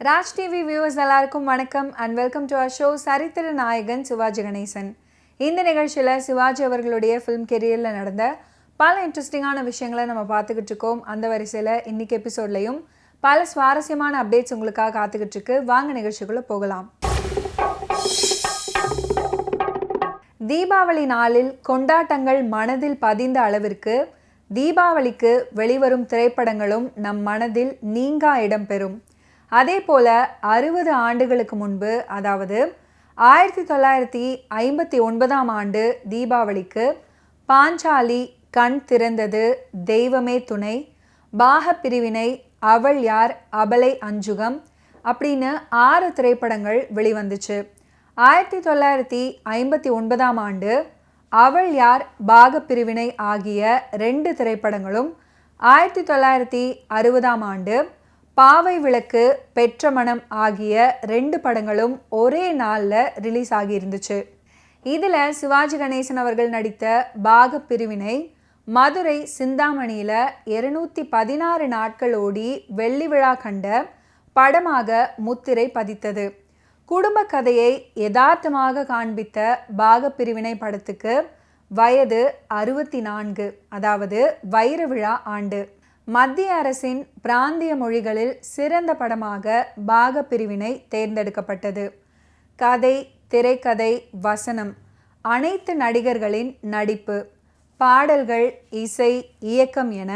Raj TV viewers எல்லாருக்கும் வணக்கம் and welcome to our show சரித்திர நாயகன் சிவாஜி கணேசன். இந்த நிகழ்ச்சியில் சிவாஜி அவர்களுடைய ஃபிலிம் கெரியரில் நடந்த பல இன்ட்ரெஸ்டிங்கான விஷயங்களை நம்ம பார்த்துக்கிட்டு இருக்கோம். அந்த வரிசையில் இன்னைக்கு எபிசோட்லையும் பல சுவாரஸ்யமான அப்டேட்ஸ் உங்களுக்காக காத்துக்கிட்டு இருக்கு. வாங்க நிகழ்ச்சிக்குள்ளே போகலாம். தீபாவளி நாளில் கொண்டாட்டங்கள் மனதில் பதிந்த அளவிற்கு தீபாவளிக்கு வெளிவரும் திரைப்படங்களும் நம் மனதில் நீங்கா இடம்பெறும். அதே போல் 60 ஆண்டுகளுக்கு முன்பு, அதாவது 1959ஆம் ஆண்டு தீபாவளிக்கு பாஞ்சாலி, கண் திறந்தது, தெய்வமே துணை, பாகப்பிரிவினை, அவள் யார், அபலை அஞ்சுகம் அப்படின்னு 6 திரைப்படங்கள் வெளிவந்துச்சு. 1959ஆம் ஆண்டு அவள் யார், பாகப்பிரிவினை ஆகிய 2 திரைப்படங்களும், 1960ஆம் ஆண்டு பாவை விளக்கு, பெற்ற மனம் ஆகிய 2 படங்களும் ஒரே நாளில் ரிலீஸ் ஆகியிருந்துச்சு. இதில் சிவாஜி கணேசன் அவர்கள் நடித்த பாகப்பிரிவினை மதுரை சிந்தாமணியில் 216 நாட்கள் ஓடி வெள்ளி விழா கண்ட படமாக முத்திரை பதித்தது. குடும்ப கதையை யதார்த்தமாக காண்பித்த பாகப்பிரிவினை படத்துக்கு வயது 64, அதாவது வைர விழா ஆண்டு. மத்திய அரசின் பிராந்திய மொழிகளில் சிறந்த படமாக பாகப்பிரிவினை தேர்ந்தெடுக்கப்பட்டது. கதை, திரைக்கதை, வசனம், அனைத்து நடிகர்களின் நடிப்பு, பாடல்கள், இசை, இயக்கம் என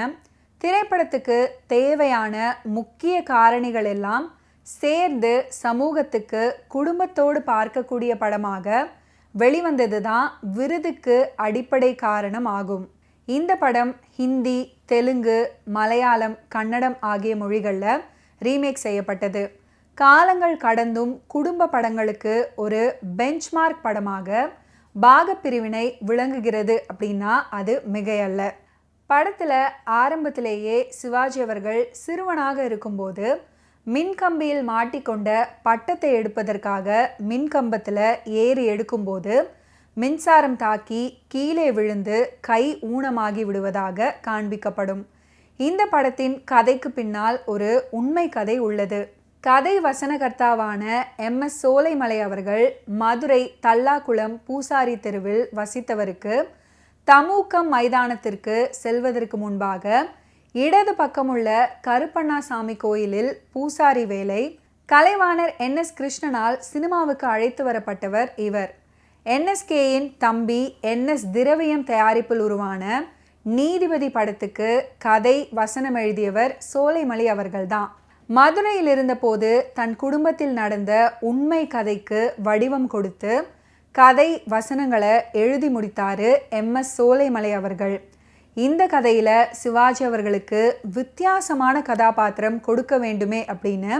திரைப்படத்துக்கு தேவையான முக்கிய காரணிகள் எல்லாம் சேர்ந்து சமூகத்துக்கு குடும்பத்தோடு பார்க்கக்கூடிய படமாக வெளிவந்தது தான் விருதுக்கு அடிப்படை காரணம் ஆகும். இந்த படம் ஹிந்தி, தெலுங்கு, மலையாளம், கன்னடம் ஆகிய மொழிகளில் ரீமேக் செய்யப்பட்டது. காலங்கள் கடந்தும் குடும்ப படங்களுக்கு ஒரு பெஞ்ச்மார்க் படமாக பாகப்பிரிவினை விளங்குகிறது அப்படின்னா அது மிகையல்ல. படத்தில் ஆரம்பத்திலேயே சிவாஜி அவர்கள் சிறுவனாக இருக்கும்போது மின்கம்பியில் மாட்டிக்கொண்ட பட்டத்தை எடுப்பதற்காக மின்கம்பத்தில் ஏறி எடுக்கும்போது மின்சாரம் தாக்கி கீழே விழுந்து கை ஊனமாகி விடுவதாக காண்பிக்கப்படும். இந்த படத்தின் கதைக்கு பின்னால் ஒரு உண்மை கதை உள்ளது. கதை வசனகர்த்தாவான MS சோலைமலை அவர்கள் மதுரை தல்லாக்குளம் பூசாரி தெருவில் வசித்தவருக்கு தமூக்கம் மைதானத்திற்கு செல்வதற்கு முன்பாக இடது பக்கமுள்ள கருப்பண்ணாசாமி கோயிலில் பூசாரி வேலை. கலைவாணர் NS கிருஷ்ணனால் சினிமாவுக்கு அழைத்து வரப்பட்டவர் இவர். NSKயின் தம்பி NS திரவியம் தயாரிப்பில் உருவான நீதிபதி படத்துக்கு கதை வசனம் எழுதியவர் சோலைமலை அவர்கள்தான். மதுரையில் இருந்தபோது தன் குடும்பத்தில் நடந்த உண்மை கதைக்கு வடிவம் கொடுத்து கதை வசனங்களை எழுதி முடித்தாரு MS சோலைமலை அவர்கள். இந்த கதையில் சிவாஜி அவர்களுக்கு வித்தியாசமான கதாபாத்திரம் கொடுக்க வேண்டுமே அப்படின்னு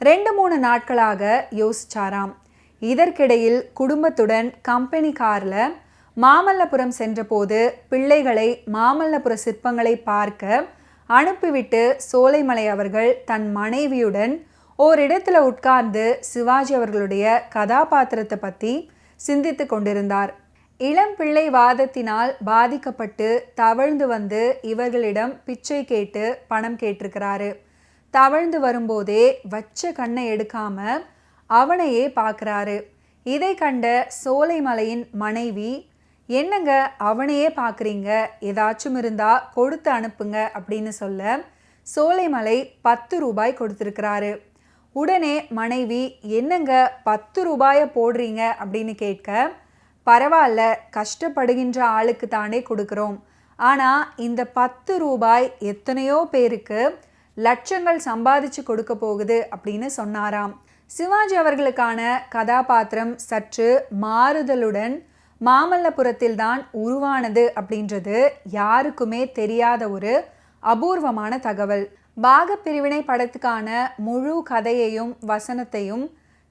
2-3 நாட்களாக யோசிச்சாராம். இதற்கிடையில் குடும்பத்துடன் கம்பெனி காரில் மாமல்லபுரம் சென்றபோது பிள்ளைகளை மாமல்லபுர சிற்பங்களை பார்க்க அனுப்பிவிட்டு சோலைமலை அவர்கள் தன் மனைவியுடன் ஓரிடத்துல உட்கார்ந்து சிவாஜி அவர்களுடைய கதாபாத்திரத்தை பற்றி சிந்தித்து கொண்டிருந்தார். இளம் பிள்ளை வாதத்தினால் பாதிக்கப்பட்டு தவழ்ந்து வந்து இவர்களிடம் பிச்சை கேட்டு பணம் கேட்டிருக்கிறாரு. தவழ்ந்து வரும்போதே வச்ச கண்ணை எடுக்காம அவனையே பார்க்குறாரு. இதை கண்ட சோலைமலையின் மனைவி, என்னங்க அவனையே பார்க்குறீங்க, ஏதாச்சும் இருந்தா கொடுத்து அனுப்புங்க அப்படின்னு சொல்ல சோலைமலை 10 ரூபாய் கொடுத்துருக்கிறாரு. உடனே மனைவி, என்னங்க 10 ரூபாயை போடுறீங்க அப்படின்னு கேட்க, பரவாயில்ல, கஷ்டப்படுகின்ற ஆளுக்கு தானே கொடுக்குறோம், ஆனால் இந்த 10 ரூபாய் எத்தனையோ பேருக்கு லட்சங்கள் சம்பாதிச்சு கொடுக்க போகுது அப்படின்னு சொன்னாராம். சிவாஜி அவர்களுக்கான கதாபாத்திரம் சற்று மாறுதலுடன் மாமல்லபுரத்தில் தான் உருவானது அப்படின்றது யாருக்குமே தெரியாத ஒரு அபூர்வமான தகவல். பாகப்பிரிவினை படத்துக்கான முழு கதையையும் வசனத்தையும்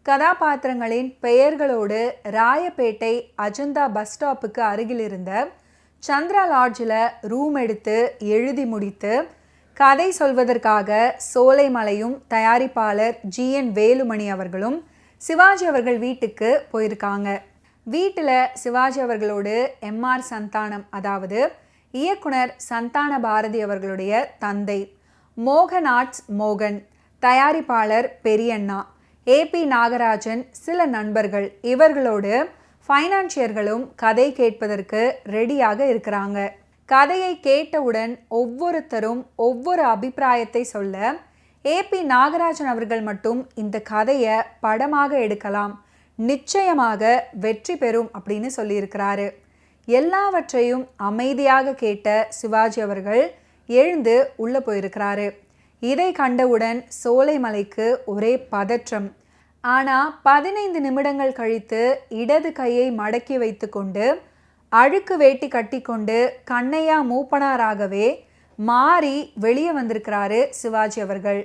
கதாபாத்திரங்களின் பெயர்களோடு ராயப்பேட்டை அஜந்தா பஸ் ஸ்டாப்புக்கு அருகில் இருந்த சந்திரா லாட்ஜில் ரூம் எடுத்து எழுதி முடித்து கதை சொல்வதற்காக சோலைமலையும் தயாரிப்பாளர் GN வேலுமணி அவர்களும் சிவாஜி அவர்கள் வீட்டுக்கு போயிருக்காங்க. வீட்டில் சிவாஜி அவர்களோடு MR சந்தானம், அதாவது இயக்குனர் சந்தான பாரதி அவர்களுடைய தந்தை, மோகன் ஆர்ட்ஸ் மோகன், தயாரிப்பாளர் பெரியண்ணா, ஏபி நாகராஜன், சில நண்பர்கள் இவர்களோடு ஃபைனான்சியர்களும் கதை கேட்பதற்கு ரெடியாக இருக்கிறாங்க. கதையை கேட்டவுடன் ஒவ்வொருத்தரும் ஒவ்வொரு அபிப்பிராயத்தை சொல்ல, ஏபி நாகராஜன் அவர்கள் மட்டும் இந்த கதையை படமாக எடுக்கலாம், நிச்சயமாக வெற்றி பெறும் அப்படின்னு சொல்லியிருக்கிறாரு. எல்லாவற்றையும் அமைதியாக கேட்ட சிவாஜி அவர்கள் எழுந்து உள்ளே போயிருக்கிறாரு. இதை கண்டவுடன் சோலைமலைக்கு ஒரே பதற்றம். ஆனால் 15 நிமிடங்கள் கழித்து இடது கையை மடக்கி வைத்து கொண்டு அழுக்கு வேட்டி கட்டி கொண்டு கண்ணையா மூப்பனாராகவே மாறி வெளியே வந்திருக்கிறாரு சிவாஜி அவர்கள்.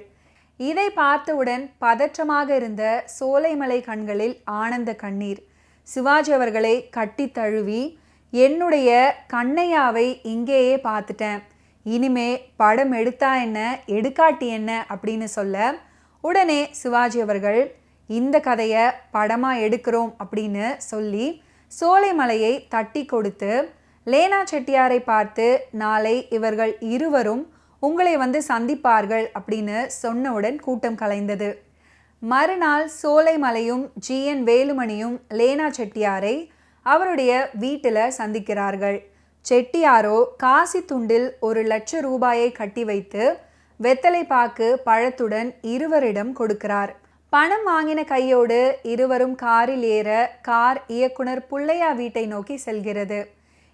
இதை பார்த்தவுடன் பதற்றமாக இருந்த சோலைமலை கண்களில் ஆனந்த கண்ணீர். சிவாஜி அவர்களை கட்டி தழுவி, என்னுடைய கண்ணையாவை இங்கேயே பார்த்துட்டேன், இனிமே படம் எடுத்தா என்ன எடுக்காட்டி என்ன அப்படின்னு சொல்ல, உடனே சிவாஜி அவர்கள் இந்த கதையை படமாக எடுக்கிறோம் அப்படின்னு சொல்லி சோலைமலையை தட்டி கொடுத்து, லேனா செட்டியாரை பார்த்து நாளை இவர்கள் இருவரும் உங்களை வந்து சந்திப்பார்கள் அப்படின்னு சொன்னவுடன் கூட்டம் கலைந்தது. மறுநாள் சோலைமலையும் ஜிஎன் வேலுமணியும் லேனா செட்டியாரை அவருடைய வீட்டில் சந்திக்கிறார்கள். செட்டியாரோ காசி துண்டில் 1,00,000 ரூபாயை கட்டி வைத்து வெத்தலை பாக்கு பழத்துடன் இருவரிடம் கொடுக்கிறார். பணம் வாங்கின கையோடு இருவரும் காரில் ஏற கார் இயக்குனர் புள்ளையா வீட்டை நோக்கி செல்கிறது.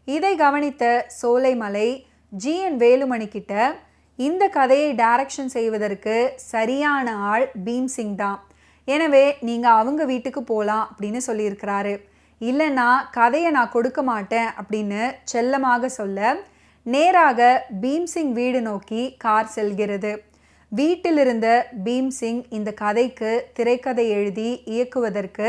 இதை கவனித்த சோலைமலை ஜிஎன் வேலுமணி கிட்ட, இந்த கதையை டைரக்ஷன் செய்வதற்கு சரியான ஆள் பீம்சிங் தான், எனவே நீங்கள் அவங்க வீட்டுக்கு போகலாம் அப்படின்னு சொல்லியிருக்கிறாரு. இல்லைன்னா கதையை நான் கொடுக்க மாட்டேன் அப்படின்னு செல்லமாக சொல்ல, நேராக பீம்சிங் வீடு நோக்கி கார் செல்கிறது. வீட்டிலிருந்த பீம்சிங் இந்த கதைக்கு திரைக்கதை எழுதி இயக்குவதற்கு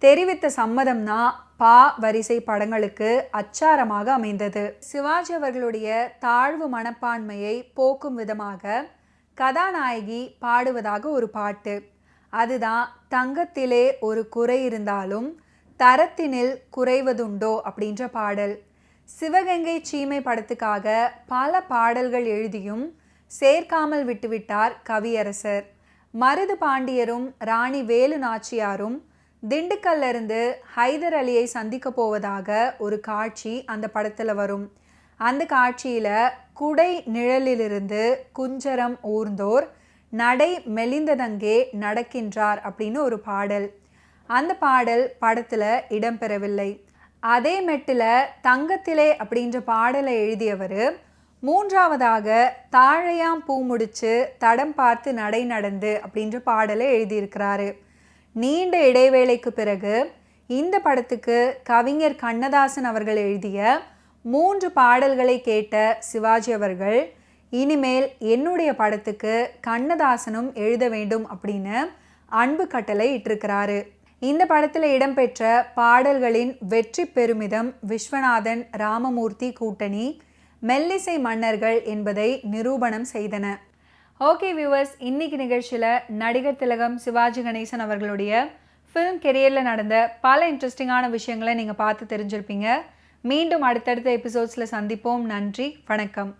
தெரிவித்த சம்மதம்னா பா வரிசை படங்களுக்கு அச்சாரமாக அமைந்தது. சிவாஜி அவர்களுடைய தாழ்வு மனப்பான்மையை போக்கும் விதமாக கதாநாயகி பாடுவதாக ஒரு பாட்டு. அதுதான் தங்கத்திலே ஒரு குறை இருந்தாலும் தரத்தினில் குறைவதுண்டோ அப்படின்ற பாடல். சிவகங்கை சீமை படத்துக்காக பல பாடல்கள் எழுதியும் சேர்க்காமல் விட்டுவிட்டார் கவியரசர். மருது பாண்டியரும் ராணி வேலு நாச்சியாரும் திண்டுக்கல்ல இருந்து ஹைதர் அலியை சந்திக்க போவதாக ஒரு காட்சி அந்த படத்தில் வரும். அந்த காட்சியில் குடை நிழலிலிருந்து குஞ்சரம் ஊர்ந்தோர் நடை மெலிந்ததங்கே நடக்கின்றார் அப்படின்னு ஒரு பாடல். அந்த பாடல் படத்தில் இடம்பெறவில்லை. அதே மெட்டில் தங்கத்திலே அப்படின்ற பாடலை எழுதியவர் மூன்றாவதாக தாழையாம் பூ முடிச்சு தடம் பார்த்து நடை நடந்து அப்படின்ற பாடலை எழுதியிருக்கிறாரு. நீண்ட இடைவேளைக்கு பிறகு இந்த படத்துக்கு கவிஞர் கண்ணதாசன் அவர்கள் எழுதிய 3 பாடல்களை கேட்ட சிவாஜி அவர்கள், இனிமேல் என்னுடைய படத்துக்கு கண்ணதாசனும் எழுத வேண்டும் அப்படின்னு அன்பு கட்டளை இட்டிருக்கிறாரு. இந்த படத்தில் இடம்பெற்ற பாடல்களின் வெற்றி பெருமிதம் விஸ்வநாதன் ராமமூர்த்தி கூட்டணி மெல்லிசை மன்னர்கள் என்பதை நிரூபணம் செய்தன. ஓகே வியூவர்ஸ், இன்னைக்கு நிகழ்ச்சியில் நடிகர் திலகம் சிவாஜி கணேசன் அவர்களுடைய ஃபிலிம் கெரியரில் நடந்த பல இன்ட்ரெஸ்டிங்கான விஷயங்களை நீங்கள் பார்த்து தெரிஞ்சிருப்பீங்க. மீண்டும் அடுத்தடுத்த எபிசோட்ஸில் சந்திப்போம். நன்றி, வணக்கம்.